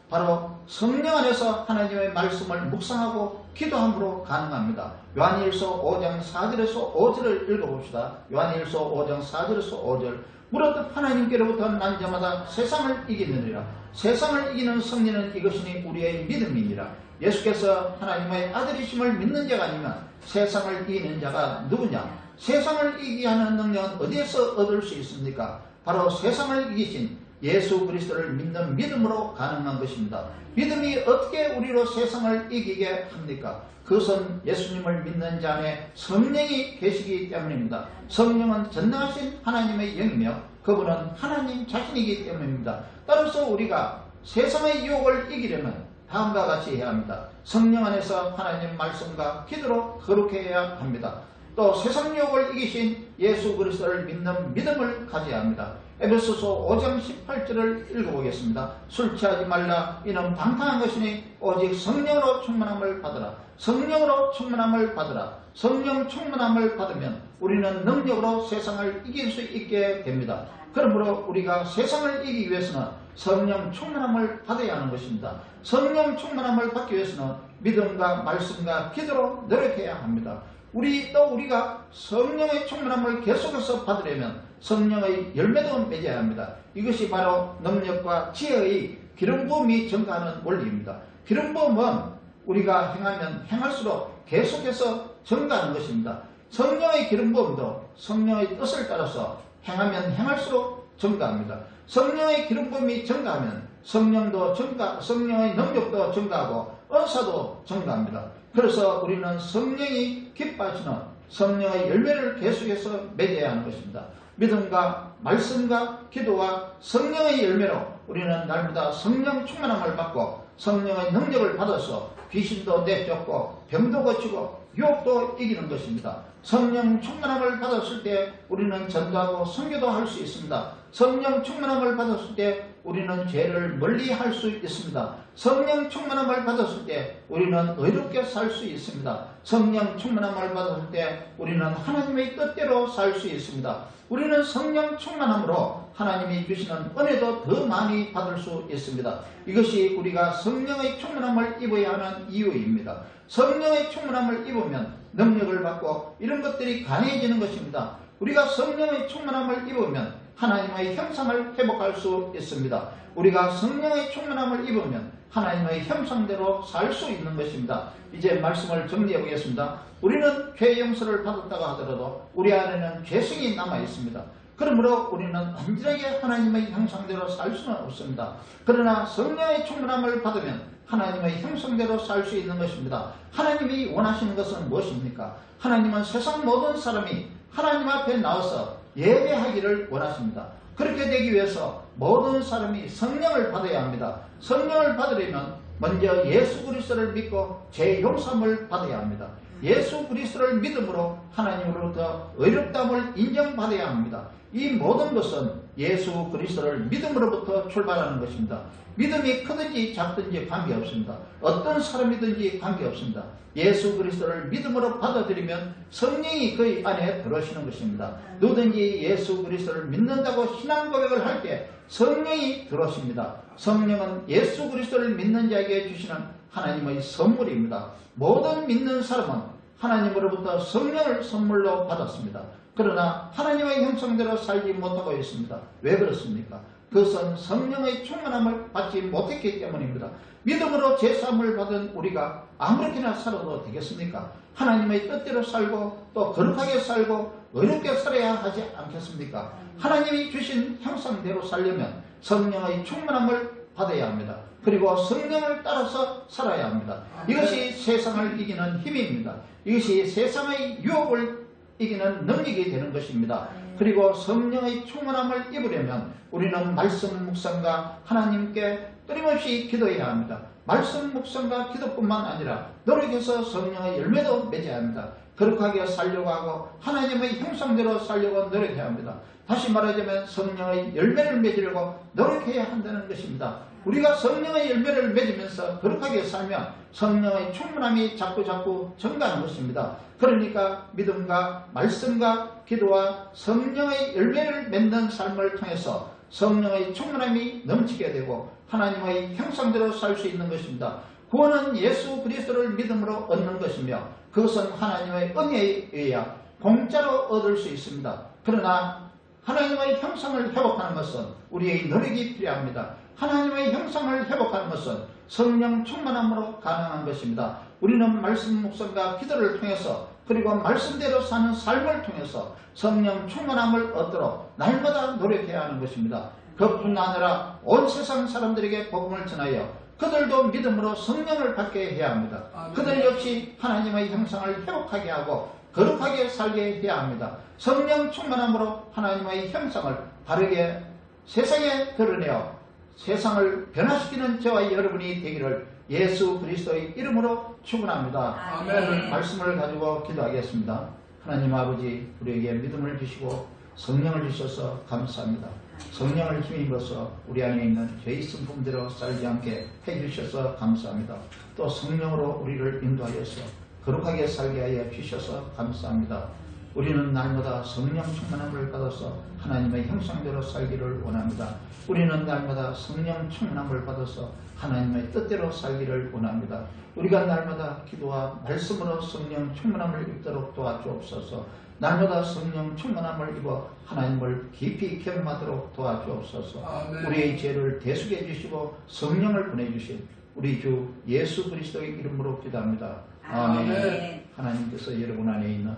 바로 성령 안에서 하나님의 말씀을 묵상하고 기도함으로 가능합니다. 요한일서 5장 4절에서 5절을 읽어봅시다. 요한일서 5장 4절에서 5절. 무릇 하나님께로부터 난 자마다 세상을 이기느니라. 세상을 이기는 승리는 이것이니 우리의 믿음이니라. 예수께서 하나님의 아들이심을 믿는 자가 아니면 세상을 이기는 자가 누구냐? 세상을 이기게 하는 능력은 어디에서 얻을 수 있습니까? 바로 세상을 이기신 예수 그리스도를 믿는 믿음으로 가능한 것입니다. 믿음이 어떻게 우리로 세상을 이기게 합니까? 그것은 예수님을 믿는 자 안에 성령이 계시기 때문입니다. 성령은 전능하신 하나님의 영이며 그분은 하나님 자신이기 때문입니다. 따라서 우리가 세상의 유혹을 이기려면 다음과 같이 해야 합니다. 성령 안에서 하나님 말씀과 기도로 거룩해야 합니다. 또 세상 유혹을 이기신 예수 그리스도를 믿는 믿음을 가져야 합니다. 에베소서 5장 18절을 읽어보겠습니다. 술 취하지 말라. 이는 방탕한 것이니 오직 성령으로 충만함을 받으라. 성령으로 충만함을 받으라. 성령 충만함을 받으면 우리는 능력으로 세상을 이길 수 있게 됩니다. 그러므로 우리가 세상을 이기기 위해서는 성령 충만함을 받아야 하는 것입니다. 성령 충만함을 받기 위해서는 믿음과 말씀과 기도로 노력해야 합니다. 우리가 성령의 충만함을 계속해서 받으려면 성령의 열매도 맺어야 합니다. 이것이 바로 능력과 지혜의 기름 부음이 증가하는 원리입니다. 기름 부음은 우리가 행하면 행할수록 계속해서 증가하는 것입니다. 성령의 기름 부음도 성령의 뜻을 따라서 행하면 행할수록 증가합니다. 성령의 기름 부음이 증가하면 성령의 능력도 증가하고 은사도 증가합니다. 그래서 우리는 성령이 기뻐하시는 성령의 열매를 계속해서 맺어야 하는 것입니다. 믿음과 말씀과 기도와 성령의 열매로 우리는 날마다 성령 충만함을 받고 성령의 능력을 받아서 귀신도 내쫓고 병도 고치고 유혹도 이기는 것입니다. 성령 충만함을 받았을 때 우리는 전도하고 선교도 할 수 있습니다. 성령 충만함을 받았을 때 우리는 죄를 멀리 할 수 있습니다. 성령 충만함을 받았을 때 우리는 의롭게 살 수 있습니다. 성령 충만함을 받았을 때 우리는 하나님의 뜻대로 살 수 있습니다. 우리는 성령 충만함으로 하나님이 주시는 은혜도 더 많이 받을 수 있습니다. 이것이 우리가 성령의 충만함을 입어야 하는 이유입니다. 성령의 충만함을 입으면 능력을 받고 이런 것들이 가능해지는 것입니다. 우리가 성령의 충만함을 입으면 하나님의 형상을 회복할 수 있습니다. 우리가 성령의 충만함을 입으면 하나님의 형상대로 살 수 있는 것입니다. 이제 말씀을 정리해 보겠습니다. 우리는 죄 용서를 받았다고 하더라도 우리 안에는 죄성이 남아 있습니다. 그러므로 우리는 완전하게 하나님의 형상대로 살 수는 없습니다. 그러나 성령의 충만함을 받으면 하나님의 형상대로 살 수 있는 것입니다. 하나님이 원하시는 것은 무엇입니까? 하나님은 세상 모든 사람이 하나님 앞에 나와서 예배하기를 원하십니다. 그렇게 되기 위해서 모든 사람이 성령을 받아야 합니다. 성령을 받으려면 먼저 예수 그리스도를 믿고 죄 용서함을 받아야 합니다. 예수 그리스도를 믿음으로 하나님으로부터 의롭다함을 인정받아야 합니다. 이 모든 것은 예수 그리스도를 믿음으로부터 출발하는 것입니다. 믿음이 크든지 작든지 관계없습니다. 어떤 사람이든지 관계없습니다. 예수 그리스도를 믿음으로 받아들이면 성령이 그의 안에 들어오시는 것입니다. 누구든지 예수 그리스도를 믿는다고 신앙 고백을 할 때 성령이 들어오십니다. 성령은 예수 그리스도를 믿는 자에게 주시는 하나님의 선물입니다. 모든 믿는 사람은 하나님으로부터 성령을 선물로 받았습니다. 그러나 하나님의 형상대로 살지 못하고 있습니다. 왜 그렇습니까? 그것은 성령의 충만함을 받지 못했기 때문입니다. 믿음으로 제사함을 받은 우리가 아무렇게나 살아도 되겠습니까? 하나님의 뜻대로 살고 또 거룩하게 살고 의롭게 살아야 하지 않겠습니까? 하나님이 주신 형상대로 살려면 성령의 충만함을 받아야 합니다. 그리고 성령을 따라서 살아야 합니다. 이것이 세상을 이기는 힘입니다. 이것이 세상의 유혹을 이기는 능력이 되는 것입니다. 그리고 성령의 충만함을 입으려면 우리는 말씀 묵상과 하나님께 끊임없이 기도해야 합니다. 말씀 묵상과 기도뿐만 아니라 노력해서 성령의 열매도 맺어야 합니다. 거룩하게 살려고 하고 하나님의 형상대로 살려고 노력해야 합니다. 다시 말하자면 성령의 열매를 맺으려고 노력해야 한다는 것입니다. 우리가 성령의 열매를 맺으면서 거룩하게 살면 성령의 충만함이 자꾸 증가하는 것입니다. 그러니까 믿음과 말씀과 기도와 성령의 열매를 맺는 삶을 통해서 성령의 충만함이 넘치게 되고 하나님의 형상대로 살 수 있는 것입니다. 구원은 예수 그리스도를 믿음으로 얻는 것이며 그것은 하나님의 은혜에 의해 공짜로 얻을 수 있습니다. 그러나 하나님의 형상을 회복하는 것은 우리의 노력이 필요합니다. 하나님의 형상을 회복하는 것은 성령 충만함으로 가능한 것입니다. 우리는 말씀 묵상과 기도를 통해서 그리고 말씀대로 사는 삶을 통해서 성령 충만함을 얻도록 날마다 노력해야 하는 것입니다. 그뿐 아니라 온 세상 사람들에게 복음을 전하여 그들도 믿음으로 성령을 받게 해야 합니다. 그들 역시 하나님의 형상을 회복하게 하고 거룩하게 살게 해야 합니다. 성령 충만함으로 하나님의 형상을 바르게 세상에 드러내어 세상을 변화시키는 저와 여러분이 되기를 예수 그리스도의 이름으로 축원합니다. 오늘 말씀을 가지고 기도하겠습니다. 하나님 아버지, 우리에게 믿음을 주시고 성령을 주셔서 감사합니다. 성령을 힘입어서 우리 안에 있는 죄의 성품대로 살지 않게 해주셔서 감사합니다. 또 성령으로 우리를 인도하여서 거룩하게 살게 하여 주셔서 감사합니다. 우리는 날마다 성령 충만함을 받아서 하나님의 형상대로 살기를 원합니다. 우리는 날마다 성령 충만함을 받아서 하나님의 뜻대로 살기를 원합니다. 우리가 날마다 기도와 말씀으로 성령 충만함을 입도록 도와주옵소서. 날마다 성령 충만함을 입어 하나님을 깊이 경험하도록 도와주옵소서. 우리의 죄를 대속해 주시고 성령을 보내주신 우리 주 예수 그리스도의 이름으로 기도합니다. 아멘. 하나님께서 여러분 안에 있는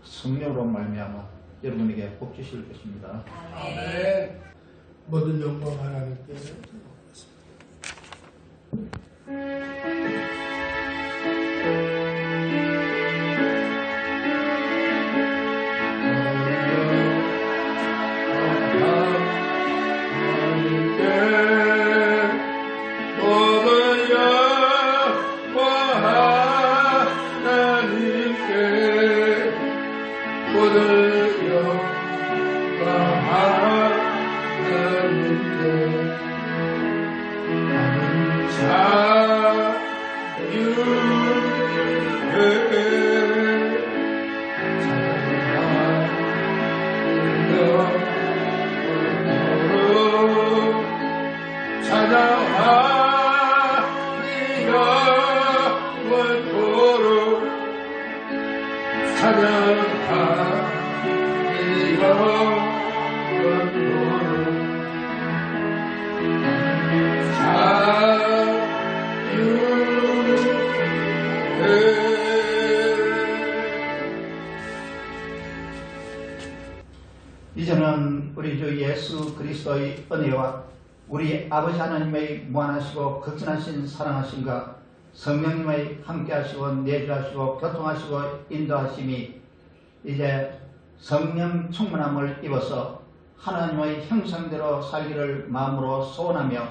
성령으로 말미암아 여러분에게 복 주실 것입니다. 아멘. 모든 영광 하나님께 이제는 우리 주 예수 그리스도의 은혜와 우리 아버지 하나님의 무한하시고 극진하신 사랑하심과 성령님의 함께하시고 내주하시고 교통하시고 인도하심이 이제 성령 충만함을 입어서 하나님의 형상대로 살기를 마음으로 소원하며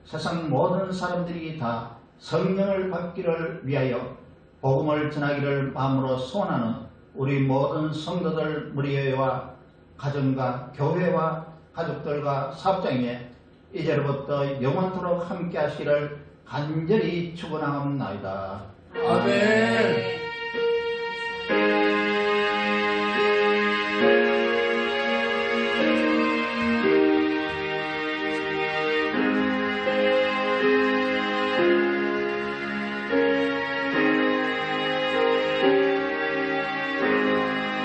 세상 모든 사람들이 다 성령을 받기를 위하여 복음을 전하기를 마음으로 소원하는 우리 모든 성도들 무리회와 가정과 교회와 가족들과 사업장에 이제로부터 영원토록 함께 하시기를 간절히 축원하옵나이다. 아멘.